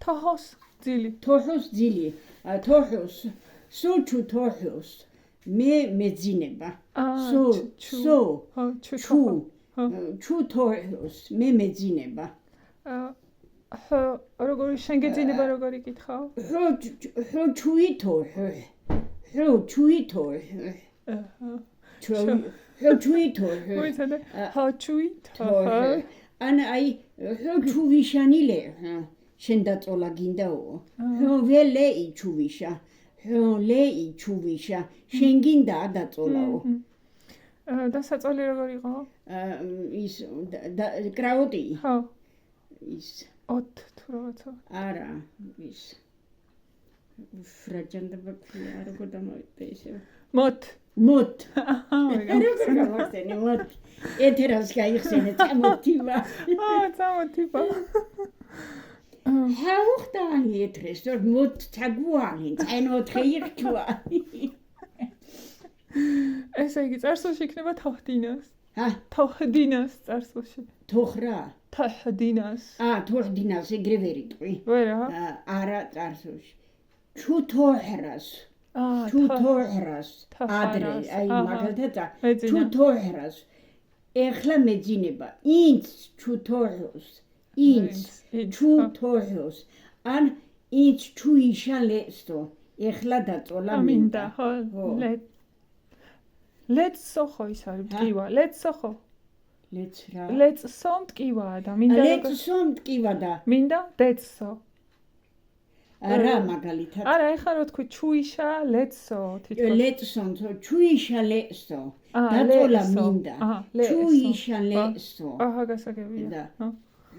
თოჰოს ძილი. თოჰოს ძილი. თოჰოს. სუჩუ თოჰოს. მეძინება. ჩუ თოჰოს. მეძინება. როგორი შენ გეძინება როგორი კითხავ? ჩუი თოჰო. ჩუი თოჰო. ჩუი თოჰო. მოიცადე. ჩუი თოჰო. აი ჩუვიშანილე. შენ დაწოლა გინდაო. ველეი ჩუვიშა. ლეი ჩუვიშა. შენ გინდა დაწოლაო. დასაწოლი როგორ იყო? ის კრაუტი. ხო. ის 8 თუ რაღაცა. არა, ის ფრაჯანდება ქვია, როგორ დამოვიდე ისე. მოთ. როგორ გამახსენე მოთ. ეთერას გაიხსენე წამოთივა. წამოთივა. ჰაუხტანი ეთრეს, რომ მოთ თაგუანი, წენოთხე იხჩვა. ესე იგი წარსულში იქნება თოჰდინას. თოჰდინას წარსულში. თოხრა. თოჰდინას. თოჰდინას ეგრევე რიტყვი. ვერა? არა წარსულში. ჩუთოჰრას. ჩუთოჰრას. ადრე, აი მაგალითად, ჩუთოჰრას. ეხლა მეძინება. ინც ჩუთოჰროს. ინც ჩუთოჰროს. ან ინც ჩუიშალესტო. ეხლა დაწოლა მინდა. ხო. ლეცსოხო ის არის მტკივა. ლეცსოხო. ლეც რა? ლეცსო მტკივაა და მინდა ლეცსო მტკივა და მინდა დეცსო. არა მაგალითად. არა, ეხლა რო თქვი ჩუიშა ლეცსო თითქოს. ლეცსო, ჩუიშა ლეცსო. დაწოლა მინდა. ჩუიშა ლეცსო. აჰა, გასაგებია.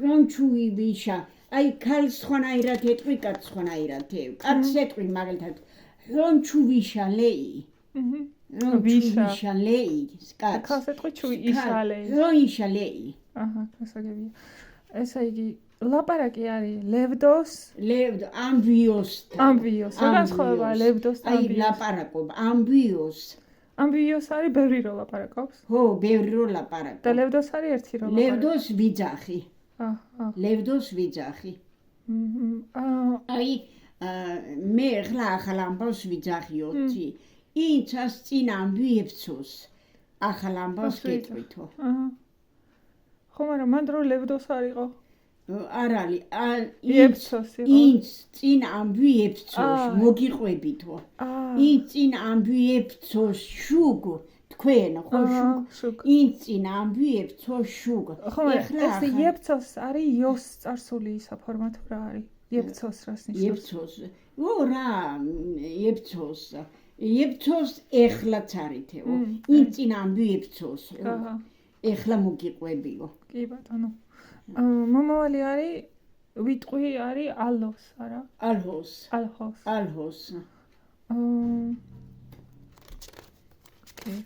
რომ ჩუივიშა. აი ქალს ხვანაირად ეტყვი, კაცს ხვანაირად ეტყვი. კაცს ეტყვი მაგალითად რომ ჩუვიშა ლეი. ვიშა ლეი. კაცს ეტყვი ჩუიშა ლეი. რომ იშა ლეი. აჰა, გასაგებია. ესე იგი ლაპარაკი არის ლევდოს, ამბიოს. განსხვავება ლევდოს და ამბიოს. აი ლაპარაკობ ამბიოს. ამბიოს არის ბევრი რო ლაპარაკობს. ხო, ბევრი რო ლაპარაკობს. და ლევდოს არის ერთი რო ლაპარაკობს. ლევდოს ვიძახი. ლევდოს ვიძახი. აი მე ხლა ახალ ამბავს ვიძახიოთი. ინცას წინ ამბიებცოს. ახალ ამბავს გეტყვითო. ხო, მაგრამ მან დრო ლევდოს არისო. არ არის. იებცოს იყო. ინც წინ ამბიებცოს მოგიყვებითო. ინც წინ ამბიებცოს შუგ თქვენ ხო შუგ. ინც წინ ამბიებცოს შუგ. ხო, ეს იებცოს არის იოს წარსული ისა ფორმა თუ რა არის? იებცოს რას ნიშნავს? იებცოს. რა, იებცოს. იებცოს ეხლაც არითეო. ინც წინ ამბიებცოს. ეხლა მოგიყვებიო. კი ბატონო. მომავალი არის ვიტყვი არის ალოს, არა? ალჰოს. ოკეი.